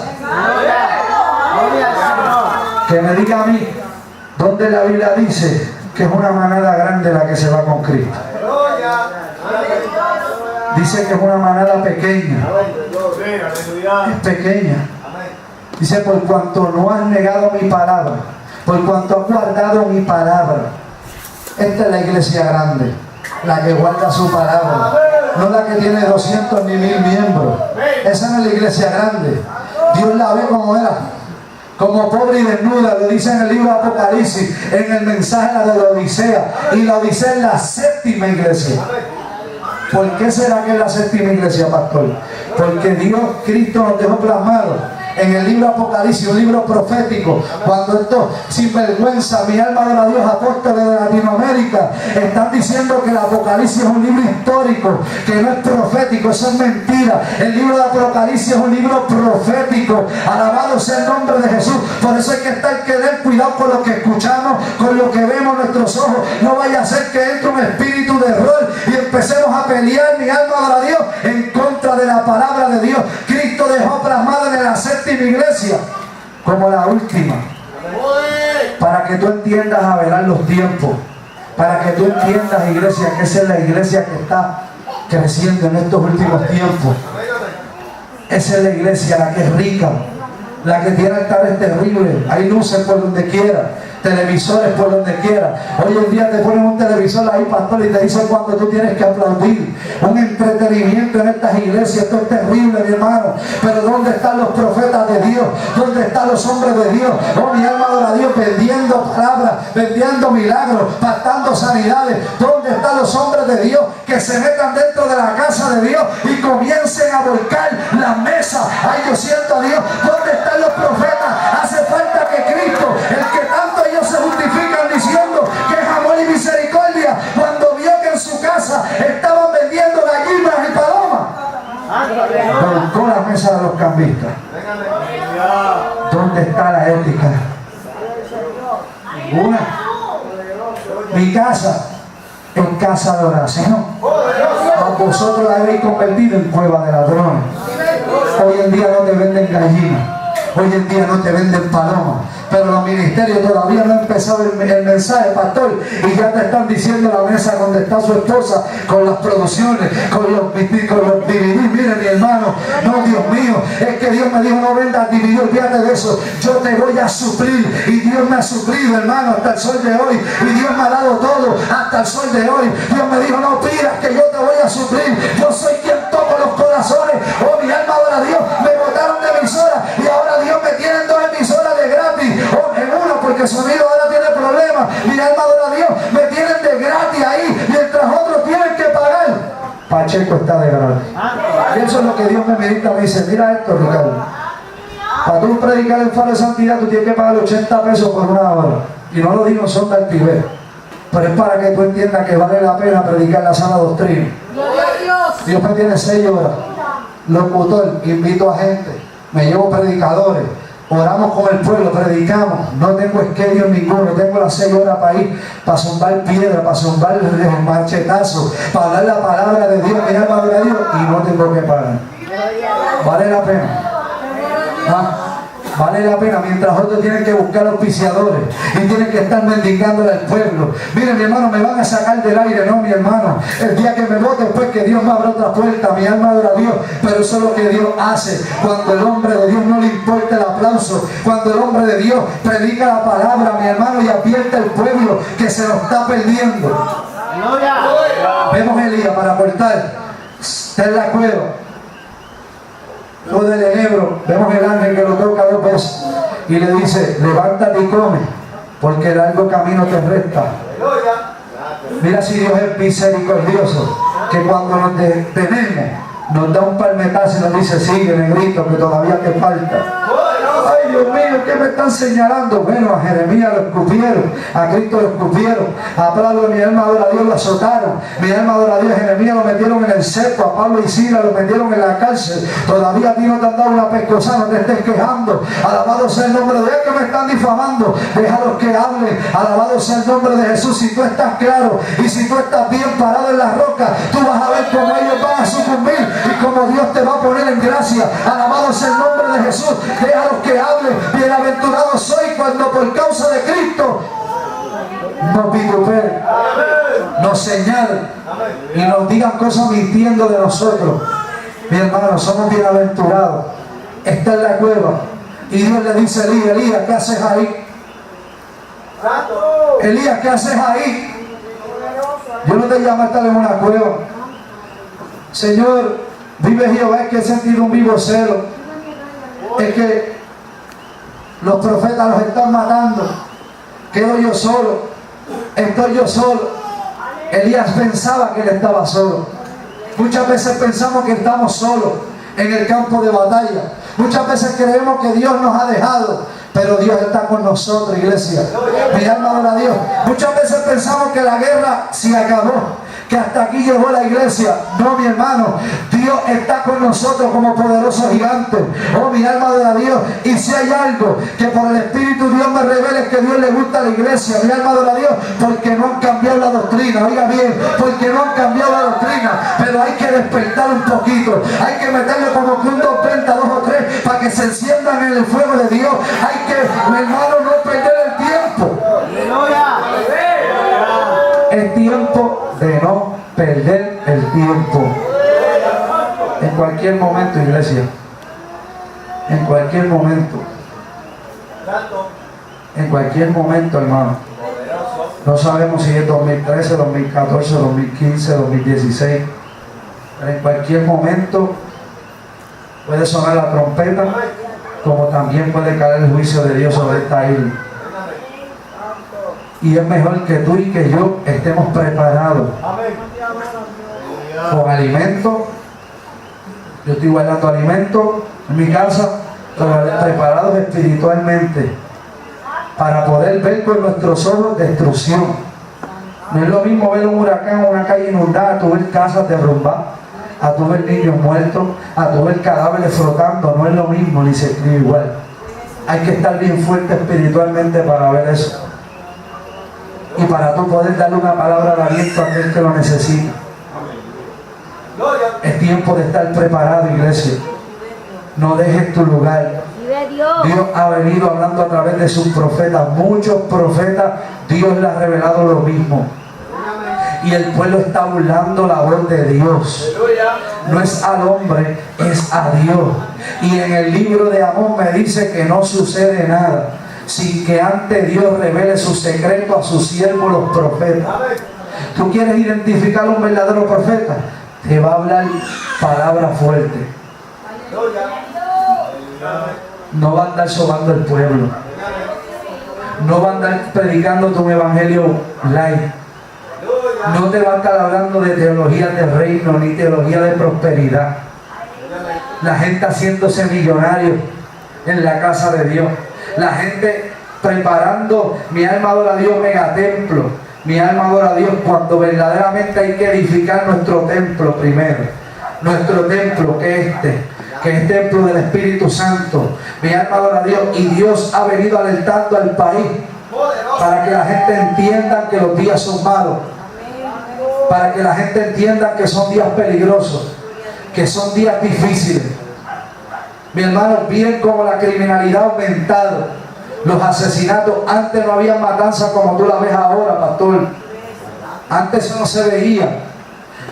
Que me diga a mí donde la Biblia dice que es una manada grande la que se va con Cristo. Dice que es una manada pequeña. Es pequeña. Dice, por cuanto no has negado mi palabra, por cuanto has guardado mi palabra. Esta es la iglesia grande, la que guarda su palabra, no la que tiene 200 ni 1000 miembros. Esa no es la iglesia grande. Dios la ve como era, como pobre y desnuda, lo dice en el libro de Apocalipsis, en el mensaje de la Odisea. Y la Odisea es la séptima iglesia. ¿Por qué será que es la séptima iglesia, pastor? Porque Dios, Cristo nos dejó plasmado en el libro Apocalipsis, un libro profético. Cuando estos sinvergüenza, mi alma adora a Dios, apóstoles de Latinoamérica, están diciendo que el Apocalipsis es un libro histórico, que no es profético, eso es mentira. El libro de Apocalipsis es un libro profético. Alabado sea el nombre de Jesús. Por eso hay que tener cuidado con lo que escuchamos, con lo que vemos nuestros ojos. No vaya a ser que entre un espíritu de error y empecemos a pelear, mi alma adora a Dios, en contra de la palabra de Dios. Cristo dejó plasmado en la séptima iglesia como la última, para que tú entiendas a velar los tiempos, para que tú entiendas, iglesia, que esa es la iglesia que está creciendo en estos últimos tiempos. Esa es la iglesia, la que es rica, la que tiene altares terribles, hay luces por donde quiera, televisores por donde quiera. Hoy en día te ponen un televisor ahí, pastor, y te dicen cuando tú tienes que aplaudir. Un entretenimiento en estas iglesias, esto es terrible, mi hermano. Pero ¿dónde están los profetas de Dios? ¿Dónde están los hombres de Dios? Oh, mi alma adora a Dios, vendiendo palabras, vendiendo milagros, pactando sanidades. ¿Dónde están los hombres de Dios que se metan dentro de la casa de Dios y comiencen a volcar la mesa? Ay, yo siento a Dios. ¿Dónde están los profetas? Hace falta que Cristo, el que tanto ellos se justifican diciendo que es amor y misericordia, cuando vio que en su casa estaban vendiendo gallinas y palomas, volcó la mesa de los cambistas. ¿Dónde está la ética? Ninguna. Mi casa es casa de oración. a vosotros la habéis convertido en cueva de ladrones. Hoy en día no te venden gallinas, hoy en día no te venden palomas, pero los ministerios todavía no han empezado el mensaje, pastor, y ya te están diciendo la mesa donde está su esposa, con las producciones, con los DVD. Mire, mi hermano, no, Dios mío, es que Dios me dijo, no vendas DVD, olvídate de eso, yo te voy a suplir, y Dios me ha suplido, hermano, hasta el sol de hoy, y Dios me ha dado todo hasta el sol de hoy. Dios me dijo, no pidas que yo te voy a suplir, yo soy quien toco los corazones. Oh, mi alma adora a Dios, me botaron de emisora, y ahora Dios me tiene en 2 emisoras de gratis. Oh, en una porque sonido ahora tiene problemas. Mi alma adora a Dios, me tienen de gratis ahí, mientras otros tienen que pagar. Pacheco está de gratis. Y eso es lo que Dios me medita, me dice, mira esto, Ricardo, para tú predicar el faro de santidad tú tienes que pagar 80 pesos por 1 hora, y no lo digo son de altivez, pero es para que tú entiendas que vale la pena predicar la sana doctrina. Dios me tiene 6 horas, locutor, invito a gente, me llevo predicadores, oramos con el pueblo, predicamos, no tengo esquelio ninguno, tengo las 6 horas para ir, para zumbar piedra, para zumbar machetazos, para hablar la palabra de Dios, mi alma adora a Dios, y no tengo que pagar. Vale la pena. ¿Ah? Vale la pena, mientras otros tienen que buscar auspiciadores y tienen que estar mendigándole al pueblo. Miren, mi hermano, me van a sacar del aire, no, mi hermano. El día que me vote, pues que Dios me abra otra puerta. Mi alma adora a Dios, pero eso es lo que Dios hace. Cuando el hombre de Dios no le importa el aplauso, cuando el hombre de Dios predica la palabra, mi hermano, y advierte al pueblo que se lo está perdiendo. Vemos Elías para cortar, está en la cueva. Lo del enebro, vemos el ángel que lo toca 2 veces y le dice, levántate y come, porque el largo camino te resta. Mira si Dios es misericordioso, que cuando nos detenemos, nos da un palmetazo y nos dice, sigue, negrito, que todavía te falta. Ay, Dios mío, ¿qué me están señalando? Bueno, a Jeremías lo escupieron, a Cristo lo escupieron, a Pablo, mi alma adora a Dios, lo azotaron, mi alma adora a Dios, a Jeremías lo metieron en el cepo, a Pablo y Silas lo metieron en la cárcel. Todavía a ti no te han dado una pescosa, no te estés quejando. Alabado sea el nombre de Dios, que me están difamando, déjalos que hablen. Alabado sea el nombre de Jesús. Si tú estás claro y si tú estás bien parado en la roca, tú vas a ver cómo ellos van a sucumbir y cómo Dios te va a poner en gracia. Alabado sea el nombre de Jesús, déjalos que hablen. Bienaventurado soy cuando por causa de Cristo nos vituperen, nos señalen y nos digan cosas mintiendo de nosotros. Mi hermano, somos bienaventurados. Está en la cueva y Dios le dice a Elías, Elías, ¿qué haces ahí? Elías, ¿qué haces ahí? Yo no te llamo a estar en una cueva. Señor, vive Jehová, es que he sentido un vivo celo. Es que los profetas los están matando. Quedo yo solo. Estoy yo solo. Elías pensaba que él estaba solo. Muchas veces pensamos que estamos solos en el campo de batalla. Muchas veces creemos que Dios nos ha dejado, pero Dios está con nosotros, iglesia. Mi alma adora a Dios. Muchas veces pensamos que la guerra se acabó, que hasta aquí llegó la iglesia. No, mi hermano, Dios está con nosotros como poderoso gigante. Oh, mi alma adora a Dios. Y si hay algo que por el Espíritu Dios me revela, es que Dios le gusta a la iglesia. Mi alma adora a Dios, porque no han cambiado la doctrina. Oiga bien, porque no han cambiado la doctrina, pero hay que despertar un poquito. Hay que meterle como que un 230, 2 o 3, para que se enciendan en el fuego de Dios. Hay que, mi hermano, no perder el tiempo. Es tiempo de no perder el tiempo. En cualquier momento, iglesia, en cualquier momento, en cualquier momento, hermano, no sabemos si es 2013, 2014, 2015, 2016, pero en cualquier momento puede sonar la trompeta, como también puede caer el juicio de Dios sobre esta isla. Y es mejor que tú y que yo estemos preparados con alimento. Yo estoy guardando alimento en mi casa, preparados espiritualmente para poder ver con nuestros ojos destrucción. No es lo mismo ver un huracán, una calle inundada, a tu ver casas derrumbadas, a tu ver niños muertos, a tu ver cadáveres flotando. No es lo mismo, ni se escribe igual. Hay que estar bien fuerte espiritualmente para ver eso. Y para tú poder darle una palabra de aliento a aquel que lo necesita. Es tiempo de estar preparado, iglesia. No dejes tu lugar. Vive Dios. Dios ha venido hablando a través de sus profetas. Muchos profetas, Dios les ha revelado lo mismo. Y el pueblo está burlando la voz de Dios. No es al hombre, es a Dios. Y en el libro de Amós me dice que no sucede nada sin que antes Dios revele su secreto a sus siervos los profetas. ¿Tú quieres identificar a un verdadero profeta? Te va a hablar palabras fuertes. No va a andar sobando el pueblo. No va a andar predicándote un evangelio light. No te va a estar hablando de teología del reino ni teología de prosperidad. La gente haciéndose millonario en la casa de Dios. La gente preparando, mi alma adora a Dios, megatemplo. Mi alma adora a Dios, cuando verdaderamente hay que edificar nuestro templo primero. Nuestro templo, que es templo del Espíritu Santo. Mi alma adora a Dios, y Dios ha venido alertando al país para que la gente entienda que los días son malos. Para que la gente entienda que son días peligrosos, que son días difíciles. Mi hermano, miren cómo la criminalidad ha aumentado, los asesinatos. Antes no había matanzas como tú la ves ahora, pastor. Antes eso no se veía.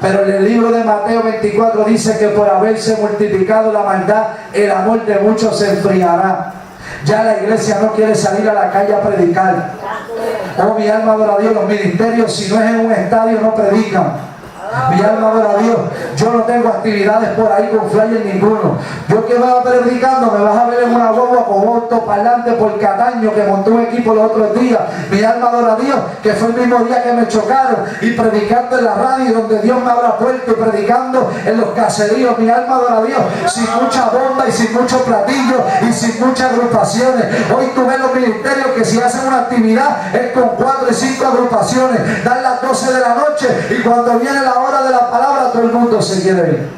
Pero en el libro de Mateo 24 dice que por haberse multiplicado la maldad, el amor de muchos se enfriará. Ya la iglesia no quiere salir a la calle a predicar. Oh, mi alma adora a Dios. Los ministerios, si no es en un estadio, no predican. Mi alma adora a Dios. Yo no tengo actividades por ahí con flyer ninguno. Yo que vaya predicando, me vas a ver en una guagua con autoparlante por Cataño, que montó un equipo los otros días. Mi alma adora a Dios, que fue el mismo día que me chocaron, y predicando en la radio donde Dios me habrá puesto, y predicando en los caseríos. Mi alma adora a Dios, sin mucha bomba y sin mucho platillo y sin muchas agrupaciones. Hoy tú ves los ministerios que si hacen una actividad es con 4 y 5 agrupaciones. Dan las 12 de la noche y cuando viene la hora de la palabra todo el mundo se quiere ir.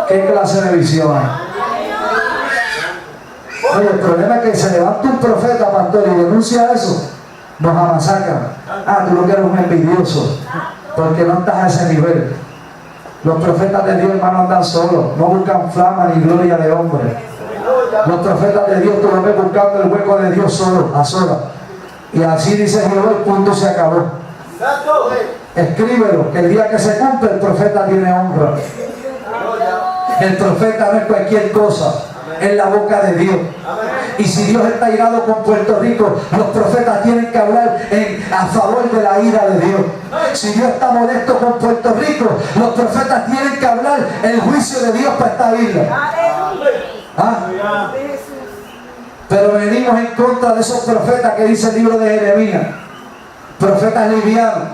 ¿Qué clase de visión hay? Oye, el problema es que se levanta un profeta, pastor, y denuncia eso, nos amasacran. Ah, tú lo que eres un envidioso, porque no estás a ese nivel. Los profetas de Dios, hermano, andan solos, no buscan flama ni gloria de hombre. Los profetas de Dios, tú los ves buscando el hueco de Dios solo, a solas. Y así dice Jehová, el punto se acabó. Escríbelo, que el día que se cumple el profeta tiene honra. El profeta no es cualquier cosa, es la boca de Dios. Y si Dios está irado con Puerto Rico, los profetas tienen que hablar a favor de la ira de Dios. Si Dios está molesto con Puerto Rico, los profetas tienen que hablar el juicio de Dios para esta isla. ¿Ah? Pero venimos en contra de esos profetas que dice el libro de Jeremías. Profetas livianos,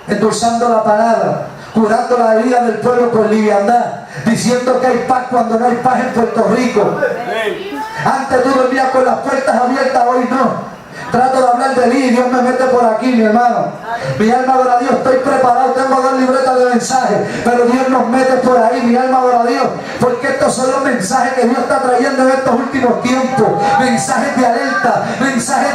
endulzando la palabra, curando la herida del pueblo con liviandad, diciendo que hay paz cuando no hay paz en Puerto Rico. Antes tú dormías con las puertas abiertas, hoy no. Trato de hablar de mí y Dios me mete por aquí, mi hermano. Mi alma adora a Dios, estoy preparado, tengo 2 libretas de mensajes, pero Dios nos mete por ahí, mi alma adora a Dios, porque estos son los mensajes que Dios está trayendo en estos últimos tiempos. Mensajes de alerta, mensajes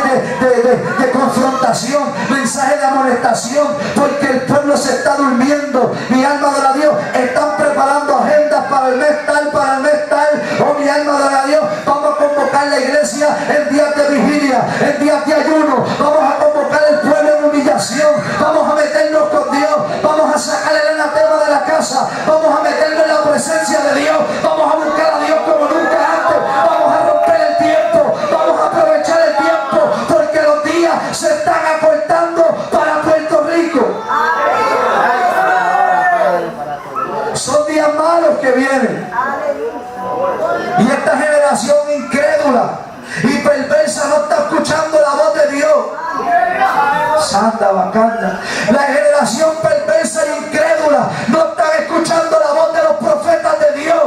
de confrontación, mensajes de amonestación, porque el pueblo se está durmiendo. Mi alma adora a Dios, están preparando agendas para el mes tal, para el mes tal. Oh, mi alma adora a Dios, vamos a convocar la iglesia en días de vigilia, en días de ayuno, vamos a convocar el pueblo en humillación, vamos a meternos con Dios, vamos a sacar el anatema de la casa, vamos a meternos en la presencia de Dios, vamos a buscar a Dios como nunca antes, vamos a romper el tiempo, vamos a aprovechar el tiempo, porque los días se están acortando para Puerto Rico. Son días malos que vienen, y esta generación incrédula y perversa no está escuchando la voz de Dios. Santa bacana. La generación perversa e incrédula no está escuchando la voz de los profetas de Dios.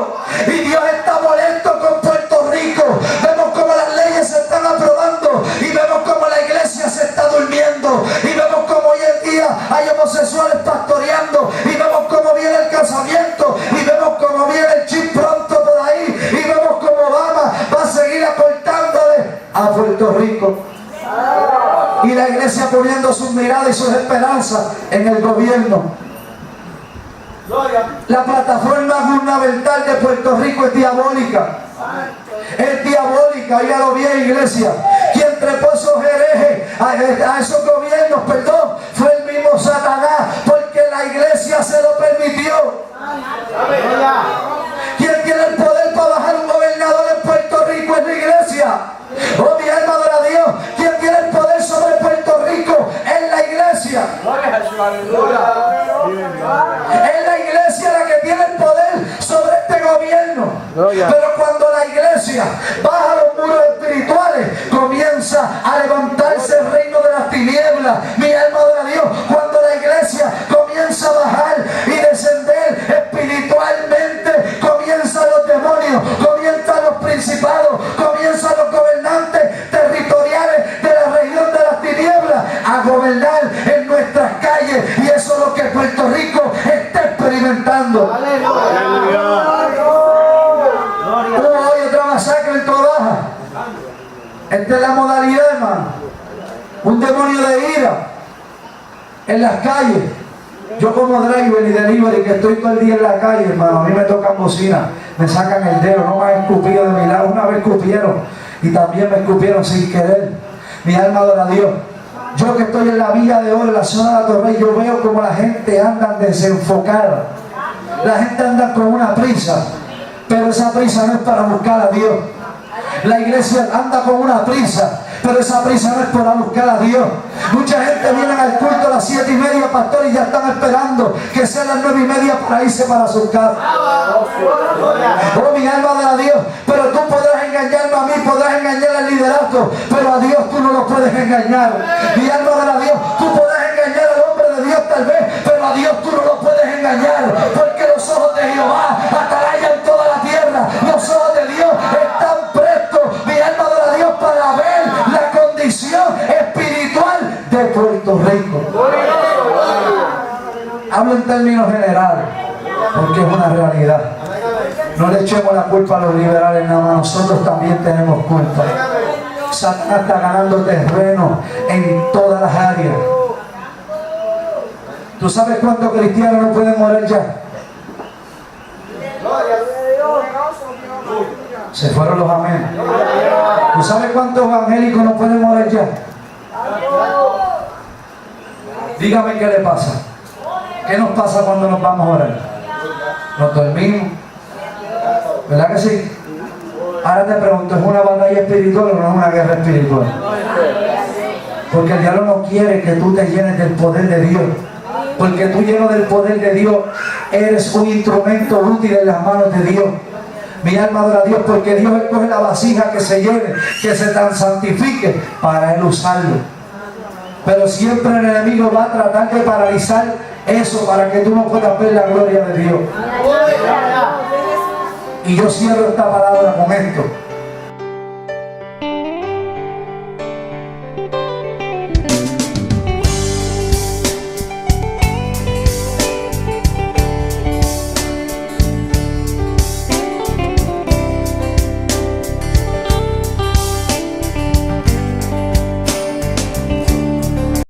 Y Dios está molesto con Puerto Rico. Vemos cómo las leyes se están aprobando y vemos cómo la iglesia se está durmiendo y vemos cómo hoy en día hay homosexuales pastoreando y vemos cómo viene el casamiento y vemos cómo viene el chip pronto por ahí y vemos cómo Obama va a seguir acortándole a Puerto Rico. Y la iglesia poniendo sus miradas y sus esperanzas en el gobierno. La plataforma gubernamental de Puerto Rico es diabólica. Es diabólica, óigalo bien, iglesia. Quien trepó esos herejes a esos gobiernos, perdón, fue el mismo Satanás, porque la iglesia se lo permitió. Quien tiene el poder para bajar un gobernador en Puerto Rico es la iglesia. Oh, mi alma adora a Dios. Quien tiene el poder sobre Puerto Rico es la iglesia. Es la iglesia la que tiene el poder sobre este gobierno. Pero cuando la iglesia baja los muros espirituales, comienza a levantarse el reino de las tinieblas. Mi alma adora a Dios. Cuando la iglesia comienza a bajar y descender espiritualmente, comienzan los demonios, comienzan los principados, comienzan los gobernantes territoriales de la región de las tinieblas a gobernar en nuestras calles, y eso es lo que Puerto Rico está experimentando. Hubo hoy otra masacre en Tobaja. Esta es la modalidad, hermano. Un demonio de ira en las calles. Yo como driver y delivery, que estoy todo el día en la calle, hermano, a mí me tocan bocina, me sacan el dedo, no me han escupido de mi lado. Una vez escupieron y también me escupieron sin querer. Mi alma adora a Dios. Yo que estoy en la Villa de Oro, en la zona de la Torrey, yo veo como la gente anda desenfocada. La gente anda con una prisa, pero esa prisa no es para buscar a Dios. La iglesia anda con una prisa, pero esa prisa no es para buscar a Dios. Mucha gente viene al culto a las 7:30, pastor, y ya están esperando que sean las 9:30 para irse para sus casas. Oh, mi alma adora a Dios. Pero tú podrás engañarme a mí, podrás engañar al liderato, pero a Dios tú no lo puedes engañar. Mi alma adora a Dios. Tú podrás engañar al hombre de Dios tal vez, pero a Dios tú no lo puedes engañar, porque los ojos de Jehová atalayan toda la tierra. Los ojos de Dios están prestos, mi alma adora a Dios, para ver la condición espiritual de Puerto Rico. Hablo en términos generales, porque es una realidad. No le echemos la culpa a los liberales nada más, nosotros también tenemos culpa. Satanás está ganando terreno en todas las áreas. ¿Tú sabes cuántos cristianos no pueden morir ya? Se fueron los amén. ¿Tú sabes cuántos evangélicos no pueden morir ya? Dígame qué le pasa. ¿Qué nos pasa cuando nos vamos a orar? Nos dormimos. ¿Verdad que sí? Ahora te pregunto, ¿es una batalla espiritual o no es una guerra espiritual? Porque el diablo no quiere que tú te llenes del poder de Dios. Porque tú, lleno del poder de Dios, eres un instrumento útil en las manos de Dios. Mi alma adora a Dios, porque Dios escoge la vasija que se llene, que se tan santifique para Él usarlo. Pero siempre el enemigo va a tratar de paralizar eso para que tú no puedas ver la gloria de Dios. Y yo cierro esta palabra con esto.